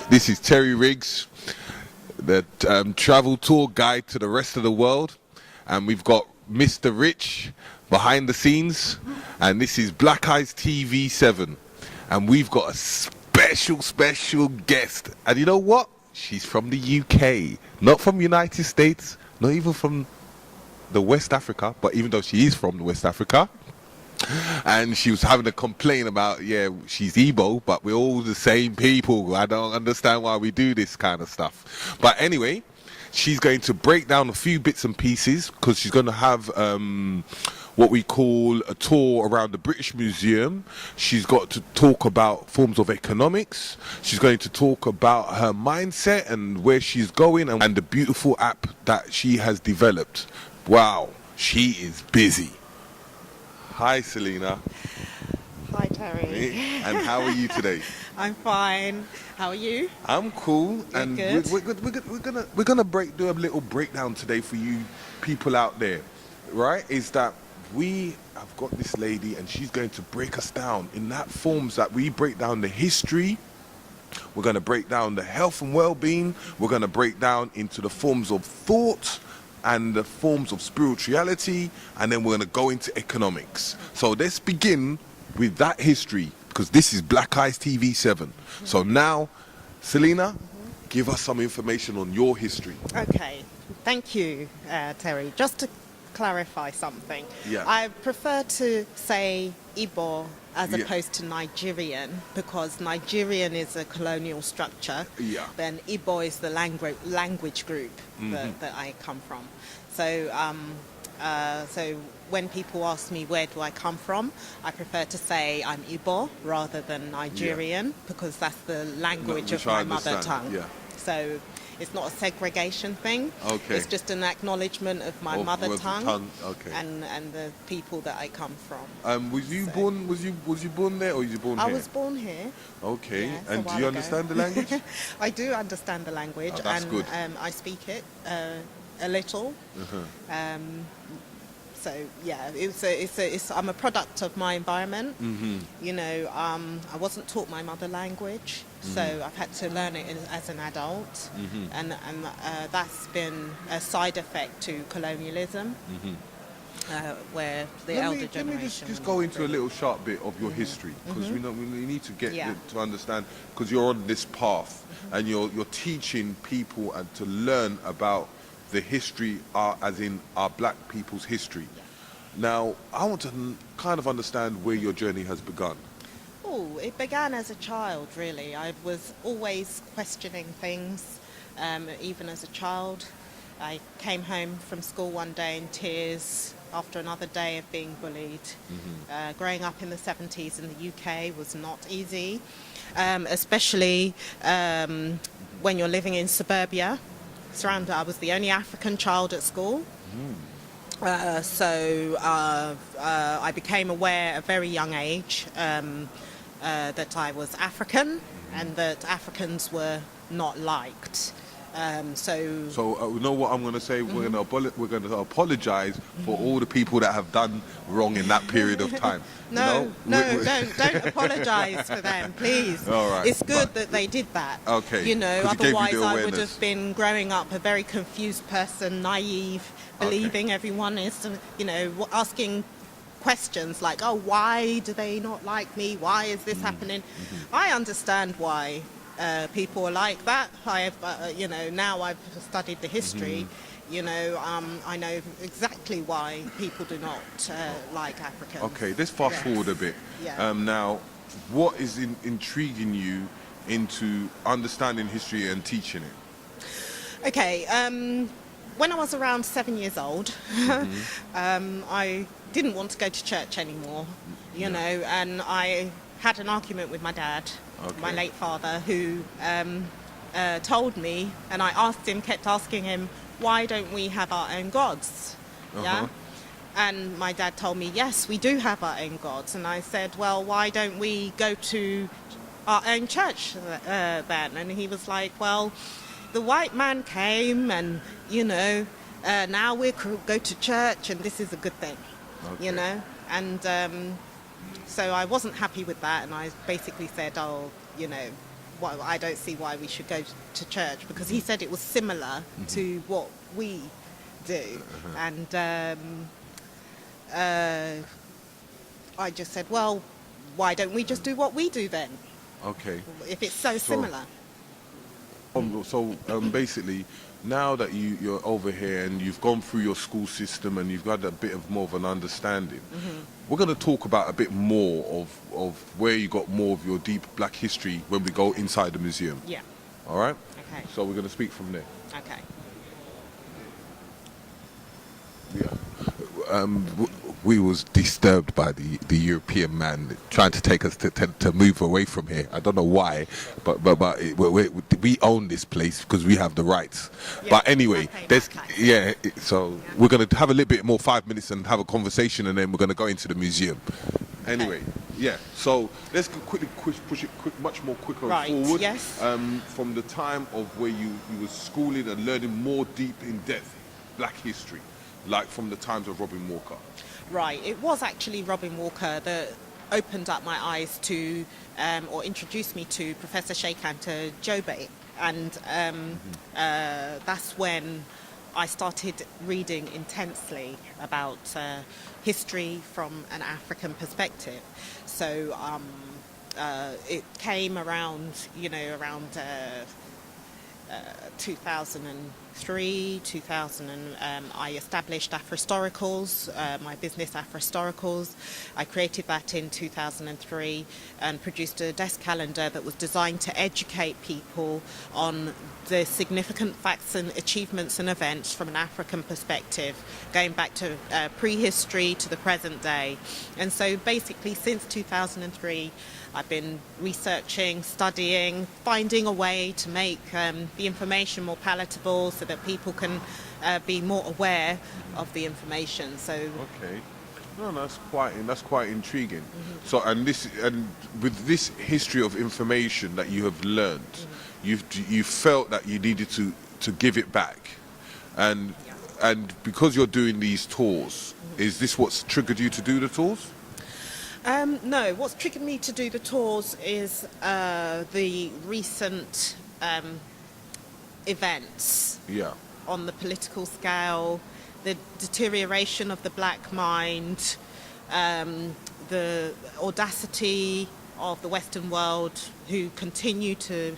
This is Terry Riggs, the travel tour guide to the rest of the world, and we've got Mr. Rich behind the scenes, and this is Black Eyes TV 7, and we've got a special guest, and you know what? She's from the UK, not from United States, not even from the West Africa, but even though she is from West Africa. And she was having a complaint about, yeah, she's Igbo, but we're all the same people. I don't understand why we do this kind of stuff. But anyway, she's going to break down a few bits and pieces, because she's going to have what we call a tour around the British Museum. She's got to talk about forms of economics. She's going to talk about her mindset and where she's going, and the beautiful app that she has developed. Wow, she is busy. Hi, Selena. Hi, Terry. And how are you today? I'm fine. How are you? I'm cool. You're and good. We're gonna do a little breakdown today for you people out there, right? Is that we have got this lady, and she's going to break us down in that forms that we break down the history. We're going to break down the health and well-being. We're going to break down into the forms of thought and the forms of spirituality, and then we're going to go into economics. So let's begin with that history, because this is Black Eyes TV 7. So now, Selena, give us some information on your history. Okay, thank you, Terry. Just to clarify something, I prefer to say Igbo as opposed to Nigerian, because Nigerian is a colonial structure. Then Igbo is the language group that I come from. So, so when people ask me where do I come from, I prefer to say I'm Igbo rather than Nigerian, because that's the language of my mother tongue. So it's not a segregation thing. It's just an acknowledgement of my mother tongue, and the people that I come from. Was you born there, or was you born here? I was born here. Okay. And do you understand the language? I do understand the language, that's good. I speak it a little. So yeah, I'm a product of my environment. You know, I wasn't taught my mother language, so I've had to learn it as an adult, and that's been a side effect to colonialism, where the elder generation. Let me just go into a little sharp bit of your history, because we need to get to understand, because you're on this path, and you're teaching people and to learn about the history, as in our black people's history. Now, I want to kind of understand where your journey has begun. Oh, it began as a child, really. I was always questioning things, even as a child. I came home from school one day in tears after another day of being bullied. Growing up in the 70s in the UK was not easy, especially when you're living in suburbia. I was the only African child at school. So I became aware at a very young age that I was African, and that Africans were not liked. So you know what I'm going to say? We're going to apologize for all the people that have done wrong in that period of time. No, don't apologize for them, please. All right, it's good that they did that. Okay. You know, otherwise I would have been growing up a very confused person, naive, believing everyone is, you know, asking questions like, oh, why do they not like me? Why is this happening? I understand why people are like that. You know, now I've studied the history. You know, I know exactly why people do not like Africans. Okay, let's fast forward a bit. Now, what is intriguing you into understanding history and teaching it? Okay, when I was around 7 years old, I didn't want to go to church anymore, you know, and I had an argument with my dad, my late father, who told me, and I kept asking him, why don't we have our own gods? And my dad told me, yes, we do have our own gods. And I said, well, why don't we go to our own church then? And he was like, well, the white man came and, now we go to church and this is a good thing, And so I wasn't happy with that. And I basically said, well, I don't see why we should go to church, because he said it was similar to what we do. And I just said, well, why don't we just do what we do then? Okay. If it's so similar. Basically, now that you're over here and you've gone through your school system and you've got a bit of more of an understanding, we're going to talk about a bit more of where you got more of your deep black history when we go inside the museum. Yeah. All right? Okay. So we're going to speak from there. Okay. Yeah. We was disturbed by the European man trying to take us to move away from here. I don't know why, but we own this place because we have the rights. Yeah, but anyway, so we're going to have a little bit more, 5 minutes, and have a conversation, and then we're going to go into the museum. Anyway, so let's quickly push it much more quicker forward. Yes. From the time of where you were schooling and learning more deep in depth black history, like from the times of Robin Walker. Right, it was actually Robin Walker that opened up my eyes to, or introduced me to Professor Sheikanta Jobe, and that's when I started reading intensely about history from an African perspective. So it came around, around 2003, 2000, I established Afristoricals, my business Afristoricals. I created that in 2003 and produced a desk calendar that was designed to educate people on the significant facts and achievements and events from an African perspective, going back to prehistory to the present day. And so basically since 2003, I've been researching, studying, finding a way to make the information more palatable so that people can be more aware of the information. So okay, no, that's quite intriguing. So and with this history of information that you have learned, you felt that you needed to give it back, and because you're doing these tours, is this what's triggered you to do the tours? No, what's triggered me to do the tours is the recent events on the political scale, the deterioration of the black mind, the audacity of the Western world, who continue to,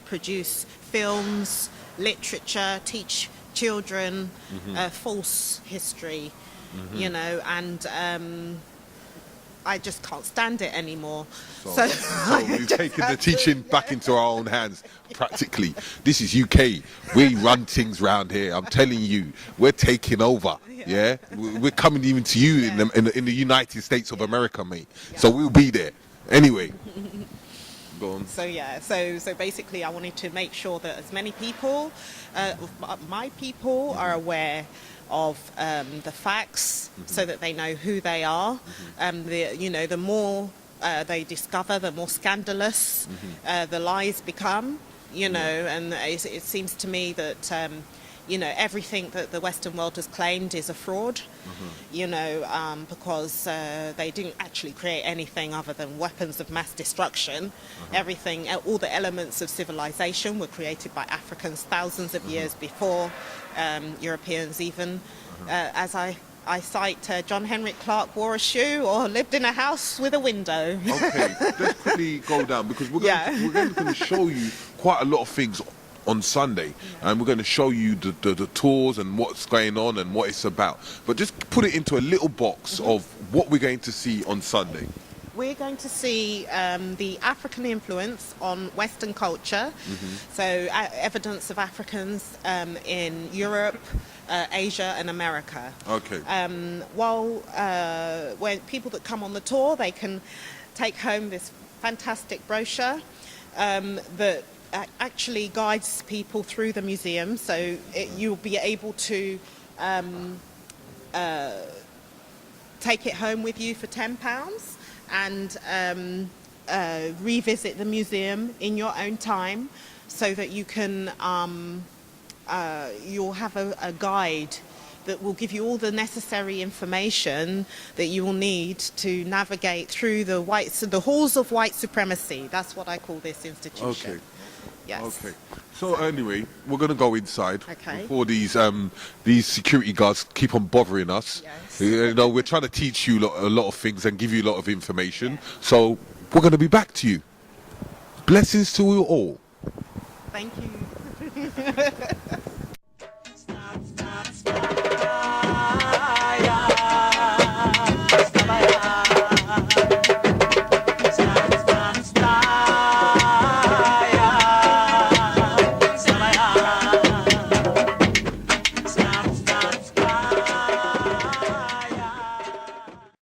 produce films, literature, teach children false history, and I just can't stand it anymore. So we've taken the teaching back into our own hands, practically. This is UK. We run things round here. I'm telling you, we're taking over. Yeah, we're coming even to you in the United States of America, mate. So we'll be there. Anyway, go on. So basically, I wanted to make sure that as many people, my people, are aware of the facts, so that they know who they are. The more they discover, the more scandalous the lies become. And it seems to me that everything that the Western world has claimed is a fraud. Because they didn't actually create anything other than weapons of mass destruction. Everything, all the elements of civilization were created by Africans thousands of years before Europeans even. As I cite, John Henrik Clark wore a shoe or lived in a house with a window. Okay, let's quickly go down, because we're going to show you quite a lot of things on Sunday, and we're going to show you the tours and what's going on and what it's about. But just put it into a little box of what we're going to see on Sunday. We're going to see the African influence on Western culture, so evidence of Africans in Europe, Asia and America. Okay. When people that come on the tour, they can take home this fantastic brochure that actually guides people through the museum, so you'll be able to take it home with you for £10 and revisit the museum in your own time, so that you can you'll have a guide that will give you all the necessary information that you will need to navigate through the halls of white supremacy. That's what I call this institution. Okay. Yes. Okay. So anyway, we're gonna go inside Okay. before these security guards keep on bothering us. Yes. You know, we're trying to teach you a lot of things and give you a lot of information. So we're gonna be back to you. Blessings to you all. Thank you.